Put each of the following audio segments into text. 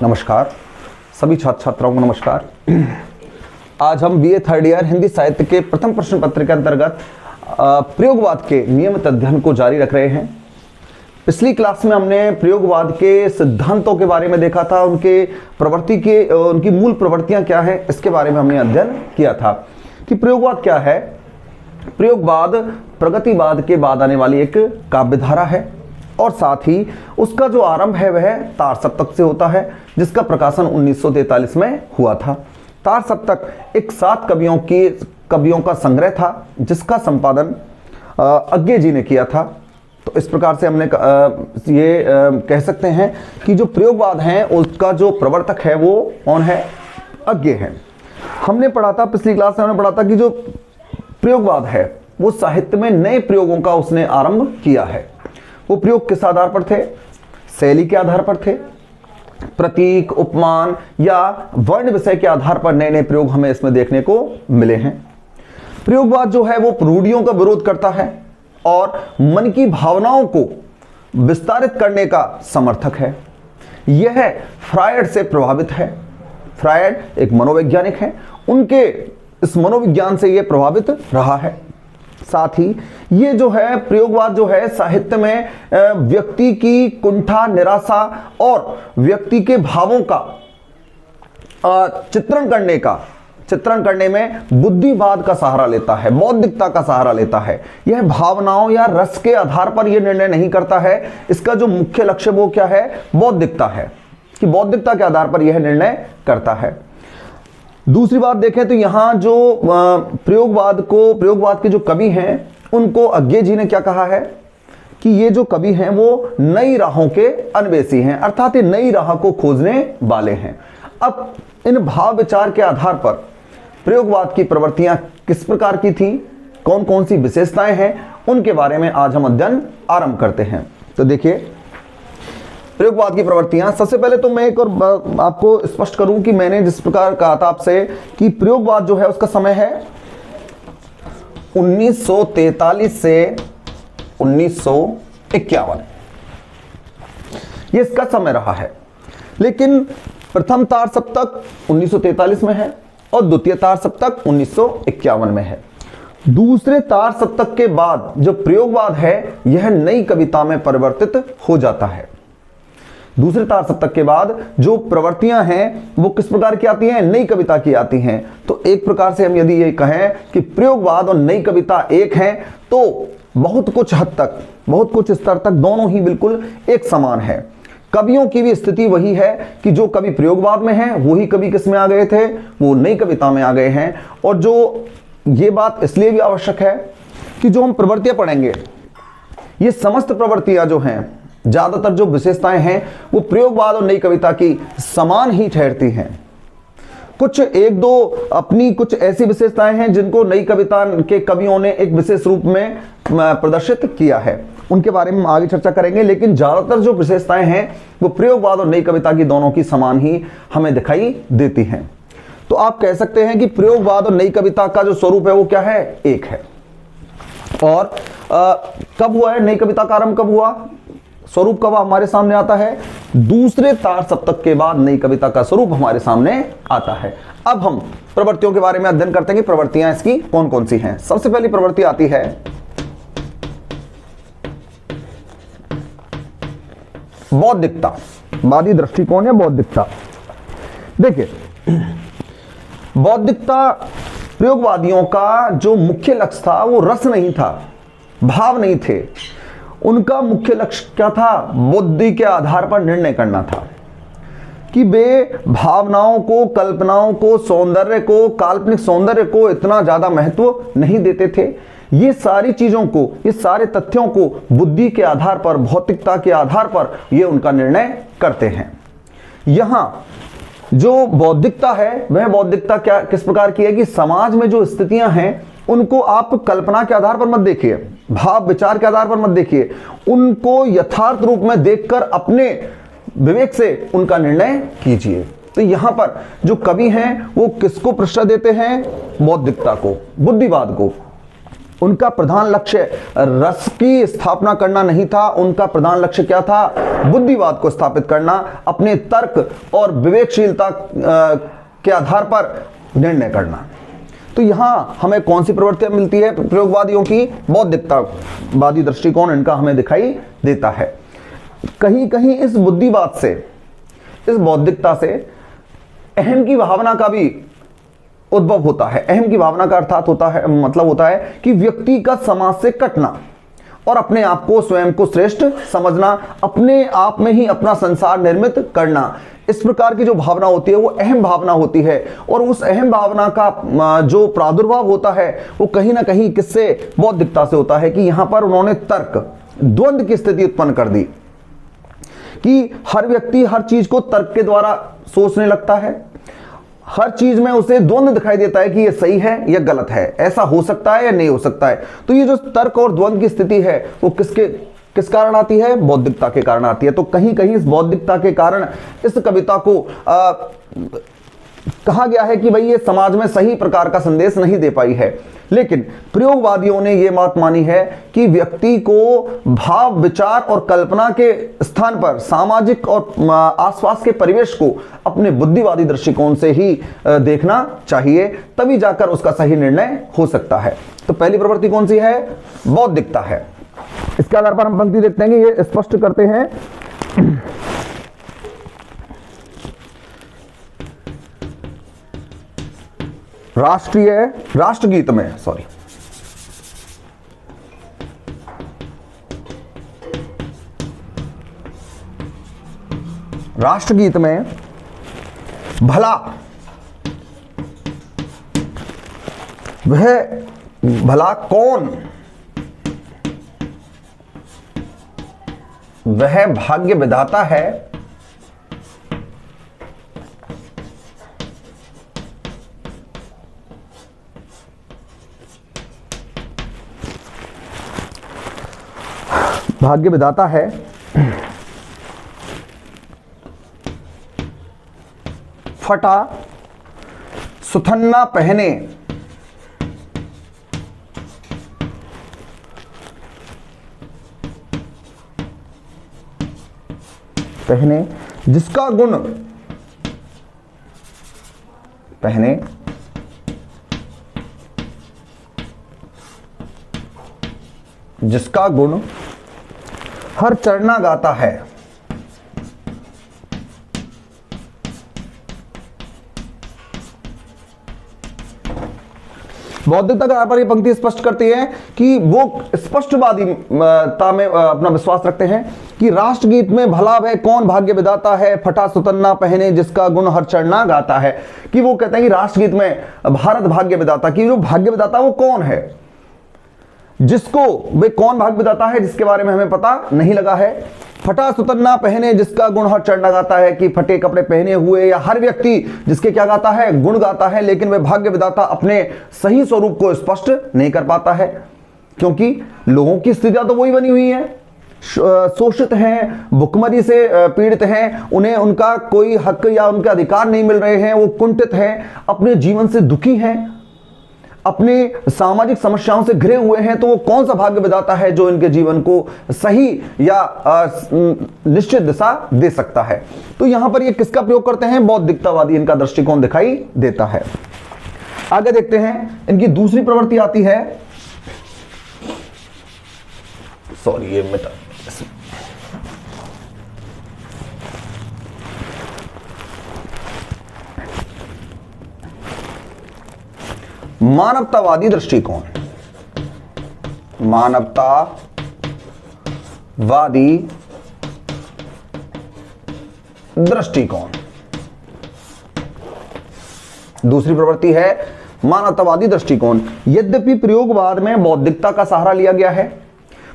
नमस्कार सभी छात्र छात्राओं को नमस्कार। आज हम बीए थर्ड ईयर हिंदी साहित्य के प्रथम प्रश्न पत्र के अंतर्गत प्रयोगवाद के नियमित अध्ययन को जारी रख रहे हैं। पिछली क्लास में हमने प्रयोगवाद के सिद्धांतों के बारे में देखा था, उनकी मूल प्रवृत्तियां क्या है, इसके बारे में हमने अध्ययन किया था कि प्रयोगवाद क्या है। प्रयोगवाद प्रगतिवाद के बाद आने वाली एक काव्यधारा है और साथ ही उसका जो आरंभ है वह तार सप्तक से होता है, जिसका प्रकाशन 1943 में हुआ था। तार सप्तक एक 7 कवियों का संग्रह था, जिसका संपादन अज्ञे जी ने किया था। तो इस प्रकार से हमने कह सकते हैं कि जो प्रयोगवाद है उसका जो प्रवर्तक है वो कौन है, अज्ञे है। हमने पढ़ा था, पिछली क्लास में हमने पढ़ा था कि जो प्रयोगवाद है वो साहित्य में नए प्रयोगों का उसने आरंभ किया है। वो प्रयोग किस आधार पर थे? शैली के आधार पर थे, प्रतीक, उपमान या वर्ण विषय के आधार पर नए नए प्रयोग हमें इसमें देखने को मिले हैं। प्रयोगवाद जो है वो रूढ़ियों का विरोध करता है और मन की भावनाओं को विस्तारित करने का समर्थक है। यह फ्रायड से प्रभावित है। फ्रायड एक मनोवैज्ञानिक है, उनके इस मनोविज्ञान से यह प्रभावित रहा है। साथ ही ये जो है प्रयोगवाद जो है साहित्य में व्यक्ति की कुंठा, निराशा और व्यक्ति के भावों का चित्रण करने में बुद्धिवाद का सहारा लेता है, बौद्धिकता का सहारा लेता है। यह भावनाओं या रस के आधार पर यह निर्णय नहीं करता है। इसका जो मुख्य लक्ष्य वो क्या है, बौद्धिकता है, कि बौद्धिकता के आधार पर यह निर्णय करता है। दूसरी बात देखें तो यहाँ जो प्रयोगवाद के जो कवि हैं उनको अज्ञे जी ने क्या कहा है कि ये जो कवि हैं वो नई राहों के अन्वेषी हैं, अर्थात ये नई राह को खोजने वाले हैं। अब इन भाव विचार के आधार पर प्रयोगवाद की प्रवृत्तियां किस प्रकार की थी, कौन कौन सी विशेषताएं हैं, उनके बारे में आज हम अध्ययन आरंभ करते हैं। तो देखिए प्रयोगवाद की प्रवृत्तियां, सबसे पहले तो मैं एक और आपको स्पष्ट करूं कि मैंने जिस प्रकार कहा था आपसे कि प्रयोगवाद जो है उसका समय है 1943 से 1951, ये इसका समय रहा है। लेकिन प्रथम तार सप्तक 1943 में है और द्वितीय तार सप्तक 1951 में है। दूसरे तार सप्तक के बाद जो प्रयोगवाद है यह नई कविता में परिवर्तित हो जाता है। दूसरे तार सप्तक के बाद जो प्रवृत्तियां हैं वो किस प्रकार की आती हैं, नई कविता की आती हैं। तो एक प्रकार से हम यदि ये कहें कि प्रयोगवाद और नई कविता एक हैं तो बहुत कुछ हद तक, बहुत कुछ स्तर तक दोनों ही बिल्कुल एक समान है। कवियों की भी स्थिति वही है कि जो कवि प्रयोगवाद में हैं वही कवि किस में आ गए थे, वो नई कविता में आ गए हैं। और जो ये बात इसलिए भी आवश्यक है कि जो हम प्रवृत्तियां पढ़ेंगे ये समस्त प्रवृत्तियां जो हैं, ज्यादातर जो विशेषताएं हैं वो प्रयोगवाद और नई कविता की समान ही ठहरती हैं। कुछ एक दो अपनी कुछ ऐसी विशेषताएं हैं जिनको नई कविता के कवियों ने एक विशेष रूप में प्रदर्शित किया है, उनके बारे में हम आगे चर्चा करेंगे। लेकिन ज्यादातर जो विशेषताएं हैं वो प्रयोगवाद और नई कविता की दोनों की समान ही हमें दिखाई देती हैं। तो आप कह सकते हैं कि प्रयोगवाद और नई कविता का जो स्वरूप है वो क्या है, एक है। और कब हुआ है नई कविता का आरंभ, कब हुआ, स्वरूप कब हमारे सामने आता है, दूसरे तार सप्तक के बाद नई कविता का स्वरूप हमारे सामने आता है। अब हम प्रवृत्तियों के बारे में अध्ययन करते हैं कि प्रवृत्तियां इसकी कौन कौन सी हैं। सबसे पहली प्रवृत्ति आती है बौद्धिकता, वादी दृष्टिकोण या बौद्धिकता। देखिए बौद्धिकता प्रयोगवादियों का जो मुख्य लक्ष्य था वो रस नहीं था, भाव नहीं थे। उनका मुख्य लक्ष्य क्या था, बुद्धि के आधार पर निर्णय करना था कि वे भावनाओं को, कल्पनाओं को, सौंदर्य को, काल्पनिक सौंदर्य को इतना ज्यादा महत्व नहीं देते थे। ये सारी चीजों को, ये सारे तथ्यों को बुद्धि के आधार पर, भौतिकता के आधार पर ये उनका निर्णय करते हैं। यहां जो बौद्धिकता है वह बौद्धिकता क्या किस प्रकार की है कि समाज में जो स्थितियां हैं उनको आप कल्पना के आधार पर मत देखिए, भाव विचार के आधार पर मत देखिए, उनको यथार्थ रूप में देखकर अपने विवेक से उनका निर्णय कीजिए। तो यहां पर जो कवि हैं वो किसको प्रश्रय देते हैं, बौद्धिकता को, बुद्धिवाद को। उनका प्रधान लक्ष्य रस की स्थापना करना नहीं था, उनका प्रधान लक्ष्य क्या था, बुद्धिवाद को स्थापित करना, अपने तर्क और विवेकशीलता के आधार पर निर्णय करना। तो यहां हमें कौन सी प्रवृत्तियां मिलती है प्रयोगवादियों की? बौद्धिकतावादी दृष्टिकोण इनका हमें दिखाई देता है। कहीं कहीं इस बुद्धिवाद से, इस बौद्धिकता से अहम की भावना का भी उद्भव होता है। अहम की भावना का अर्थात होता है, मतलब होता है कि व्यक्ति का समाज से कटना और अपने आप को, स्वयं को श्रेष्ठ समझना, अपने आप में ही अपना संसार निर्मित करना। इस प्रकार की जो भावना होती है वो अहम भावना होती है, और उस अहम भावना का जो प्रादुर्भाव होता है वो कहीं ना कहीं किससे? बौद्धिकता से होता है। कि यहां पर उन्होंने तर्क, द्वंद्व की स्थिति उत्पन्न कर दी कि हर व्यक्ति हर चीज को तर्क के द्वारा सोचने लगता है। हर चीज में उसे द्वंद्व दिखाई देता है कि ये सही है या गलत है, ऐसा हो सकता है या नहीं हो सकता है। तो ये जो तर्क और द्वंद्व की स्थिति है वो किस कारण आती है? बौद्धिकता के कारण आती है। तो कहीं कहीं इस बौद्धिकता के कारण इस कविता को कहा गया है कि भाई ये समाज में सही प्रकार का संदेश नहीं दे पाई है। लेकिन प्रयोगवादियों ने यह बात मानी है कि व्यक्ति को भाव, विचार और कल्पना के स्थान पर सामाजिक और आसपास के परिवेश को अपने बुद्धिवादी दृष्टिकोण से ही देखना चाहिए, तभी जाकर उसका सही निर्णय हो सकता है। तो पहली प्रवृत्ति कौन सी है? बौद्धिकता है। इसके आधार पर हम पंक्ति देखते हैं कि ये स्पष्ट करते हैं राष्ट्रगीत में, राष्ट्रगीत में भला, वह भला कौन? वह भाग्य विधाता है भाग्य विधाता है फटा सुथन्ना पहने जिसका गुण हर चरना गाता है। बौद्धिकता के आधार पर यह पंक्ति स्पष्ट करती है कि वो स्पष्टवादीता में अपना विश्वास रखते हैं कि राष्ट्रगीत में भला वह कौन भाग्य विधाता है, फटा सुतन्ना पहने जिसका गुण हर चरना गाता है। कि वो कहते हैं कि राष्ट्रगीत में भारत भाग्य विधाता, की जो भाग्य विधाता वो कौन है, जिसको वे कौन भाग्य विधाता है जिसके बारे में हमें पता नहीं लगा है। फटा सुतन्ना पहने जिसका गुण हर चरना गाता है, कि फटे कपड़े पहने हुए या हर व्यक्ति जिसके क्या गाता है? गुण गाता है, लेकिन वह भाग्य विधाता अपने सही स्वरूप को स्पष्ट नहीं कर पाता है, क्योंकि लोगों की स्थितियां तो वही बनी हुई है, शोषित हैं, भुखमरी से पीड़ित हैं, उन्हें उनका कोई हक या उनके अधिकार नहीं मिल रहे हैं, वो कुंठित हैं, अपने जीवन से दुखी हैं, अपने सामाजिक समस्याओं से घिरे हुए हैं। तो वो कौन सा भाग्य विधाता है जो इनके जीवन को सही या निश्चित दिशा दे सकता है? तो यहां पर ये किसका प्रयोग करते हैं? बौद्धिकतावादी इनका दृष्टिकोण दिखाई देता है। आगे देखते हैं, इनकी दूसरी प्रवृत्ति आती है, ये मिटा, मानवतावादी दृष्टिकोण। मानवतावादी दृष्टिकोण दूसरी प्रवृत्ति है मानवतावादी दृष्टिकोण। यद्यपि प्रयोगवाद में बौद्धिकता का सहारा लिया गया है,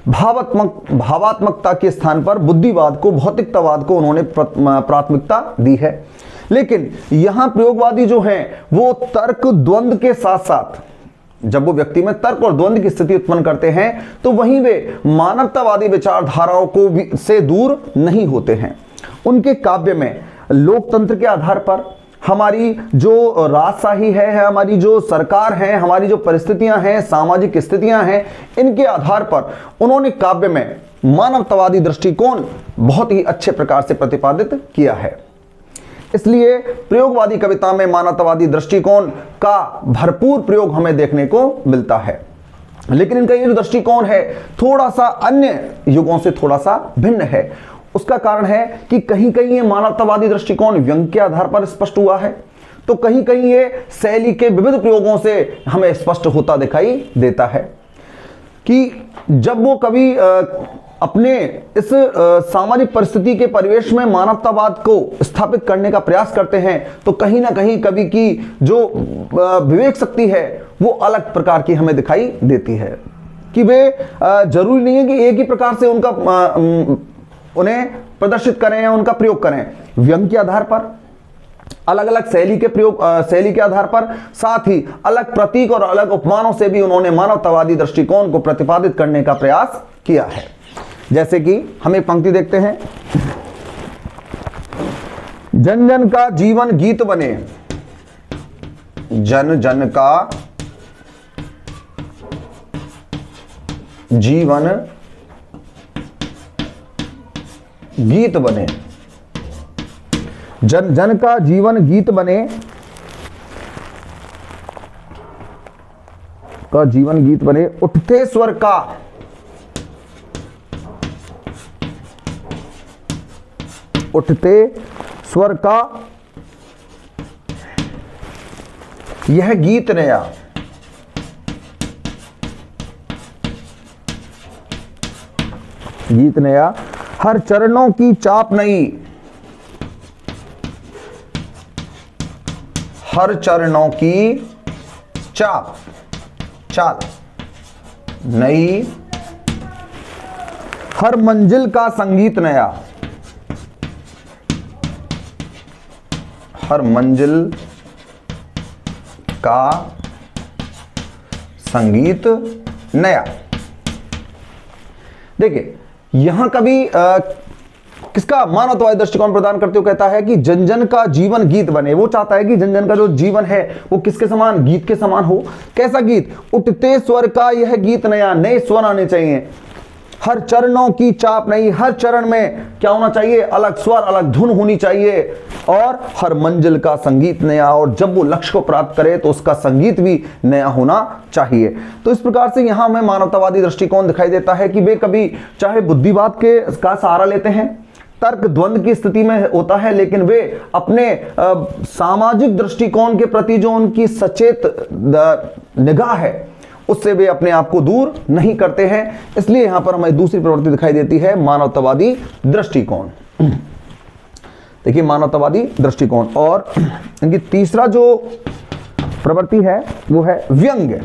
भावात्मकता के स्थान पर बुद्धिवाद को, भौतिकतावाद को उन्होंने प्राथमिकता दी है। लेकिन यहां प्रयोगवादी जो हैं वो तर्क द्वंद्व के साथ साथ, जब वो व्यक्ति में तर्क और द्वंद्व की स्थिति उत्पन्न करते हैं तो वहीं वे मानवतावादी विचारधाराओं को से दूर नहीं होते हैं। उनके काव्य में लोकतंत्र के आधार पर हमारी जो राजशाही है, हमारी जो सरकार है, हमारी जो परिस्थितियां हैं, सामाजिक स्थितियां हैं, इनके आधार पर उन्होंने काव्य में मानवतावादी दृष्टिकोण बहुत ही अच्छे प्रकार से प्रतिपादित किया है। इसलिए प्रयोगवादी कविता में मानवतावादी दृष्टिकोण का भरपूर प्रयोग हमें देखने को मिलता है। लेकिन इनका ये जो दृष्टिकोण है थोड़ा सा अन्य युगों से थोड़ा सा भिन्न है। उसका कारण है कि कहीं कहीं ये मानवतावादी दृष्टिकोण व्यंग के आधार पर स्पष्ट हुआ है, तो कहीं कहीं ये शैली के विविध प्रयोगों से हमें स्पष्ट होता दिखाई देता है कि जब वो कवि अपने इस सामाजिक परिस्थिति के परिवेश में मानवतावाद को स्थापित करने का प्रयास करते हैं, तो कहीं ना कहीं कवि की जो विवेक शक्ति है वो अलग प्रकार की हमें दिखाई देती है कि वे जरूरी नहीं है कि एक ही प्रकार से उन्हें प्रदर्शित करें या उनका प्रयोग करें। व्यंग के आधार पर, अलग अलग शैली के आधार पर, साथ ही अलग प्रतीक और अलग उपमानों से भी उन्होंने मानवतावादी दृष्टिकोण को प्रतिपादित करने का प्रयास किया है। जैसे कि हम एक पंक्ति देखते हैं, जन जन का जीवन गीत बने, जन जन का जीवन गीत बने, जन जन का जीवन गीत बने, का जीवन गीत बने, उठते स्वर का यह गीत नया, गीत नया, हर चरणों की चाप नई, हर चरणों की चाल नई, हर मंजिल का संगीत नया, हर मंजिल का संगीत नया। देखिए यहां कभी किसका मानवतावादी दृष्टिकोण प्रदान करते हुए कहता है कि जन जन का जीवन गीत बने। वो चाहता है कि जन जन का जो जीवन है वो किसके समान, गीत के समान हो। कैसा गीत? उठते स्वर का यह गीत नया, नए स्वर आने चाहिए। हर चरणों की चाप नहीं, हर चरण में क्या होना चाहिए? अलग स्वर, अलग धुन होनी चाहिए। और हर मंजिल का संगीत नया, और जब वो लक्ष्य को प्राप्त करे तो उसका संगीत भी नया होना चाहिए। तो इस प्रकार से यहां हमें मानवतावादी दृष्टिकोण दिखाई देता है कि वे कभी चाहे बुद्धिवाद का सहारा लेते हैं, तर्क द्वंद्व की स्थिति में होता है, लेकिन वे अपने सामाजिक दृष्टिकोण के प्रति जो उनकी सचेत निगाह है उससे वे अपने आप को दूर नहीं करते हैं। इसलिए यहां पर हमें दूसरी प्रवृत्ति दिखाई देती है, मानवतावादी दृष्टिकोण। देखिए मानवतावादी दृष्टिकोण, और इनकी तीसरा जो प्रवृत्ति है वो है व्यंग्य।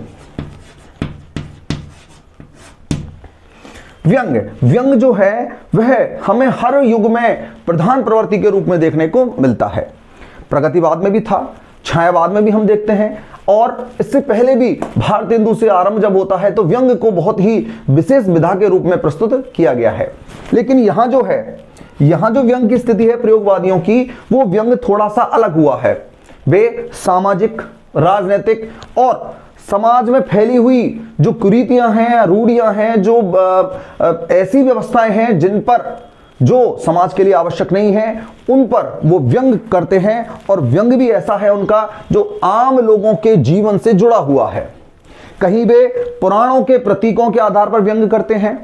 व्यंग्य जो है वह हमें हर युग में प्रधान प्रवृत्ति के रूप में देखने को मिलता है। प्रगतिवाद में भी था, छायावाद में भी हम देखते हैं, और इससे पहले भी भारतेंदु से आरंभ जब होता है तो व्यंग्य को बहुत ही विशेष विधा के रूप में प्रस्तुत किया गया है। लेकिन यहां जो व्यंग्य की स्थिति है प्रयोगवादियों की, वो व्यंग्य थोड़ा सा अलग हुआ है। वे सामाजिक, राजनीतिक और समाज में फैली हुई जो कुरीतियां हैं, रूढ़ियां हैं, जो ऐसी व्यवस्थाएं हैं जिन पर जो समाज के लिए आवश्यक नहीं है, उन पर वो व्यंग करते हैं। और व्यंग भी ऐसा है उनका जो आम लोगों के जीवन से जुड़ा हुआ है। कहीं वे पुराणों के प्रतीकों के आधार पर व्यंग करते हैं,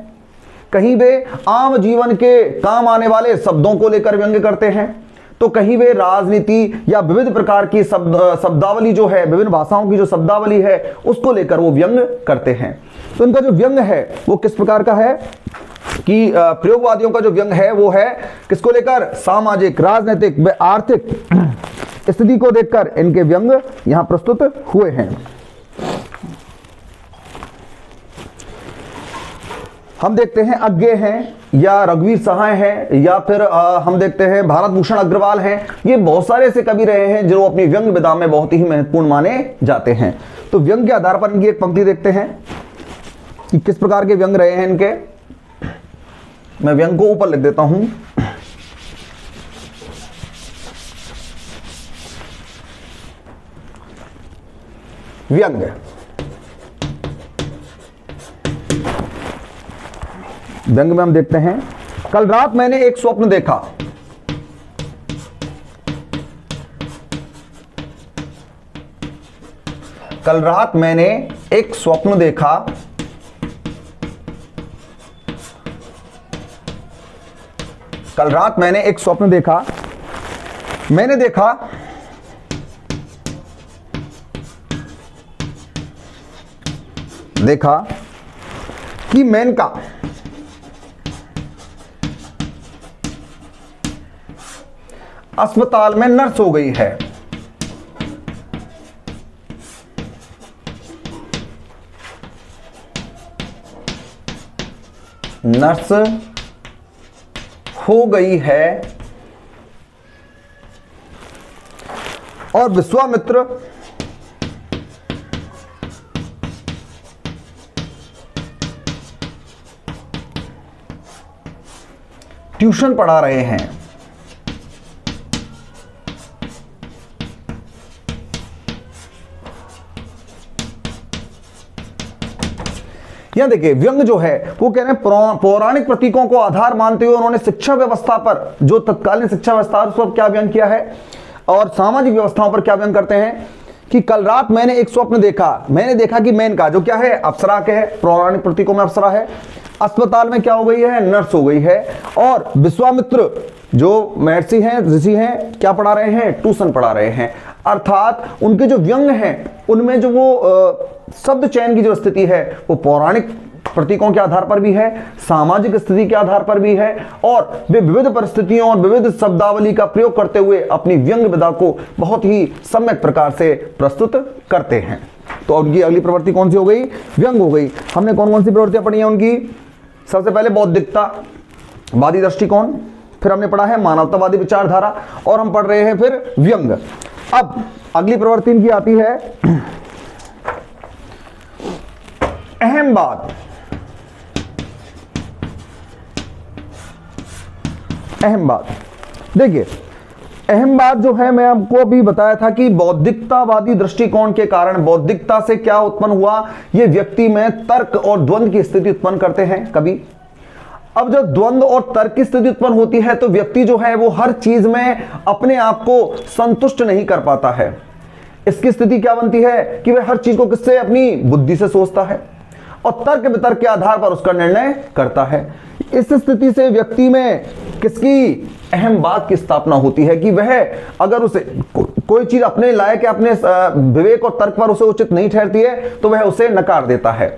कहीं वे आम जीवन के काम आने वाले शब्दों को लेकर व्यंग करते हैं, तो कहीं वे राजनीति या विविध प्रकार की शब्दावली जो है, विभिन्न भाषाओं की जो शब्दावली है उसको लेकर वो व्यंग करते हैं। तो इनका जो व्यंग है वो किस प्रकार का है कि प्रयोगवादियों का जो व्यंग है वो है किसको लेकर? सामाजिक, राजनीतिक व आर्थिक स्थिति को देखकर इनके व्यंग यहां प्रस्तुत हुए हैं। हम देखते हैं अज्ञे हैं या रघुवीर सहाय हैं या फिर हम देखते हैं भारत भूषण अग्रवाल हैं। ये बहुत सारे ऐसे कवि रहे हैं जो अपनी व्यंग विधा में बहुत ही महत्वपूर्ण माने जाते हैं। तो व्यंग के आधार पर इनकी एक पंक्ति देखते हैं कि किस प्रकार के व्यंग रहे हैं इनके। मैं व्यंग को ऊपर लिख देता हूं। व्यंग व्यंग में हम देखते हैं, कल रात मैंने एक स्वप्न देखा। कल रात मैंने एक स्वप्न देखा। कल रात मैंने एक स्वप्न देखा। मैंने देखा कि मेनका अस्पताल में नर्स हो गई है। नर्स हो गई है और विश्वामित्र ट्यूशन पढ़ा रहे हैं। यहां देखिए व्यंग जो है वो कह रहे हैं पौराणिक प्रतीकों को आधार मानते हुए उन्होंने शिक्षा व्यवस्था पर, जो तत्कालीन शिक्षा व्यवस्था उस पर क्या व्यंग किया है और सामाजिक व्यवस्थाओं पर क्या व्यंग करते हैं कि कल रात मैंने एक स्वप्न देखा। मैंने देखा कि मेनका जो क्या है, अप्सरा के है, पौराणिक प्रतीकों में अप्सरा है, अस्पताल में क्या हो गई है, नर्स हो गई है। और विश्वामित्र जो महर्षि हैं, ऋषि हैं, क्या पढ़ा रहे हैं, ट्यूशन पढ़ा रहे हैं। अर्थात उनके जो व्यंग हैं उनमें जो वो शब्द चयन की जो स्थिति है वो पौराणिक प्रतीकों के आधार पर भी है, सामाजिक स्थिति के आधार पर भी है, और वे विविध परिस्थितियों और विविध शब्दावली का प्रयोग करते हुए अपनी व्यंग विधा को बहुत ही सम्यक प्रकार से प्रस्तुत करते हैं। तो उनकी अगली प्रवृत्ति कौन सी हो गई, व्यंग हो गई। हमने कौन कौन सी प्रवृत्तियां पढ़ी हैं उनकी, सबसे पहले बौद्धिकता, वादी दृष्टिकोण, फिर हमने पढ़ा है मानवतावादी विचारधारा, और हम पढ़ रहे हैं फिर व्यंग। अब अगली प्रवृत्ति इनकी आती है अहमवाद। अहमवाद देखिए, अहमवाद जो है मैं आपको अभी बताया था कि बौद्धिकतावादी दृष्टिकोण के कारण बौद्धिकता से क्या उत्पन्न हुआ, ये व्यक्ति में तर्क और द्वंद्व की स्थिति उत्पन्न करते हैं कभी। अब जब द्वंद्व और तर्क की स्थिति उत्पन्न होती है तो व्यक्ति जो है वो हर चीज में अपने आप को संतुष्ट नहीं कर पाता है। इसकी स्थिति क्या बनती है कि वह हर चीज को किससे, अपनी बुद्धि से सोचता है और तर्क वितर्क के आधार पर उसका निर्णय करता है। इस स्थिति से व्यक्ति में किसकी, अहमवाद की स्थापना होती है कि वह अगर उसे कोई चीज अपने लायक या अपने विवेक और तर्क पर उसे उचित नहीं ठहरती है तो वह उसे नकार देता है।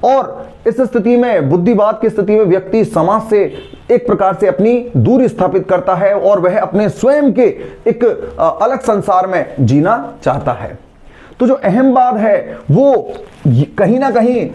और इस स्थिति में, बुद्धिवाद की स्थिति में, व्यक्ति समाज से एक प्रकार से अपनी दूरी स्थापित करता है और वह अपने स्वयं के एक अलग संसार में जीना चाहता है। तो जो अहमवाद है वो कहीं ना कहीं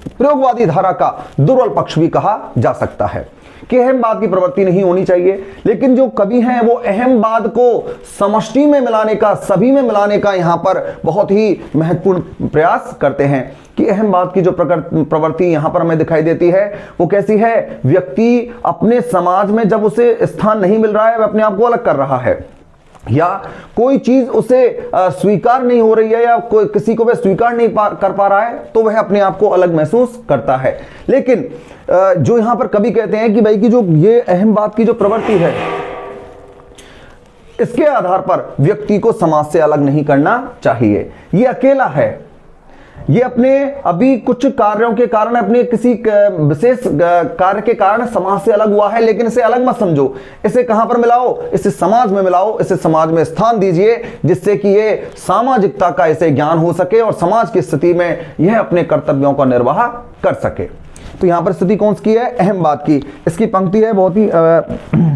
प्रयोगवादी धारा का दुर्बल पक्ष भी कहा जा सकता है कि अहमवाद की प्रवृत्ति नहीं होनी चाहिए। लेकिन जो कवि हैं वो अहमवाद को समष्टि में मिलाने का, सभी में मिलाने का यहाँ पर बहुत ही महत्वपूर्ण प्रयास करते हैं कि अहमवाद की जो प्रवृत्ति यहाँ पर हमें दिखाई देती है वो कैसी है, व्यक्ति अपने समाज में जब उसे स्थान नहीं मिल रहा है, वह अपने आप को अलग कर रहा है, या कोई चीज उसे स्वीकार नहीं हो रही है, या कोई किसी को वह स्वीकार नहीं कर पा रहा है, तो वह अपने आप को अलग महसूस करता है। लेकिन जो यहां पर कवि कहते हैं कि भाई की जो ये अहमवाद की जो प्रवृत्ति है, इसके आधार पर व्यक्ति को समाज से अलग नहीं करना चाहिए। ये अकेला है, ये अपने अभी कुछ कार्यों के कारण, अपने किसी विशेष कार्य के कारण समाज से अलग हुआ है, लेकिन इसे अलग मत समझो, इसे कहां पर मिलाओ, इसे समाज में मिलाओ, इसे समाज में स्थान दीजिए, जिससे कि ये सामाजिकता का इसे ज्ञान हो सके और समाज की स्थिति में यह अपने कर्तव्यों का निर्वाह कर सके। तो यहां पर स्थिति कौन सी है, अहमवाद की। इसकी पंक्ति है, बहुत ही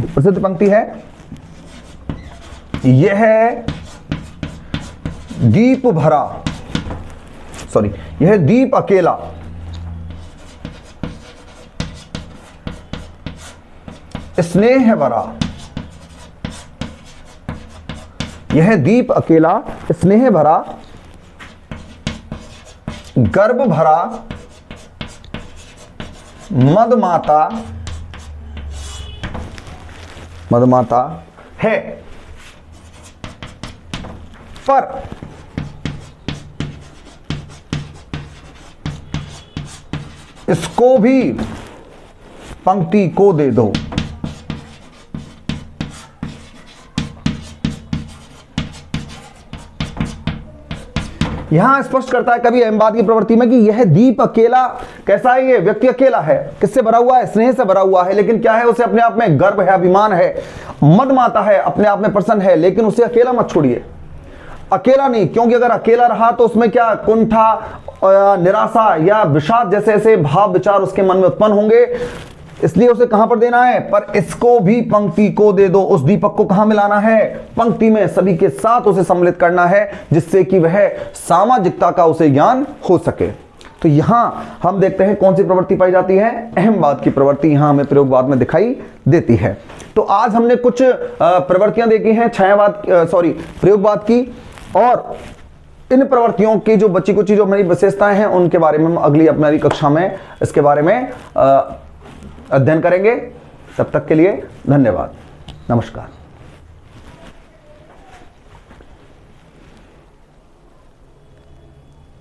प्रसिद्ध पंक्ति है, यह दीप भरा, सॉरी, यह दीप अकेला स्नेह भरा, यह दीप अकेला स्नेह भरा, गर्भ भरा मदमाता, मदमाता है, पर इसको भी पंक्ति को दे दो। यहां स्पष्ट करता है कवि अहमवाद की प्रवृत्ति में कि यह दीप अकेला कैसा है, ये व्यक्ति अकेला है, किससे भरा हुआ है, स्नेह से भरा हुआ है, लेकिन क्या है, उसे अपने आप में गर्व है, अभिमान है, मदमाता है, अपने आप में प्रसन्न है, लेकिन उसे अकेला मत छोड़िए। अकेला नहीं, क्योंकि अगर अकेला रहा तो उसमें क्या कुंठा, निराशा या विषाद जैसे ऐसे भाव विचार उसके मन में उत्पन्न होंगे। इसलिए उसे कहां पर देना है, पर इसको भी पंक्ति को दे दो। उस दीपक को कहां मिलाना है, पंक्ति में, सभी के साथ उसे सम्मिलित करना है, जिससे कि वह सामाजिकता का उसे ज्ञान हो सके। तो यहां हम देखते हैं कौन सी प्रवृत्ति पाई जाती है, अहमवाद की प्रवृत्ति यहां हमें प्रयोगवाद में दिखाई देती है। तो आज हमने कुछ प्रवृत्तियां देखी हैं प्रयोगवाद की, और इन प्रवृत्तियों की जो बची कुछ जो हमारी विशेषताएं हैं उनके बारे में हम अगली अपनी कक्षा में इसके बारे में अध्ययन करेंगे। तब तक के लिए धन्यवाद, नमस्कार।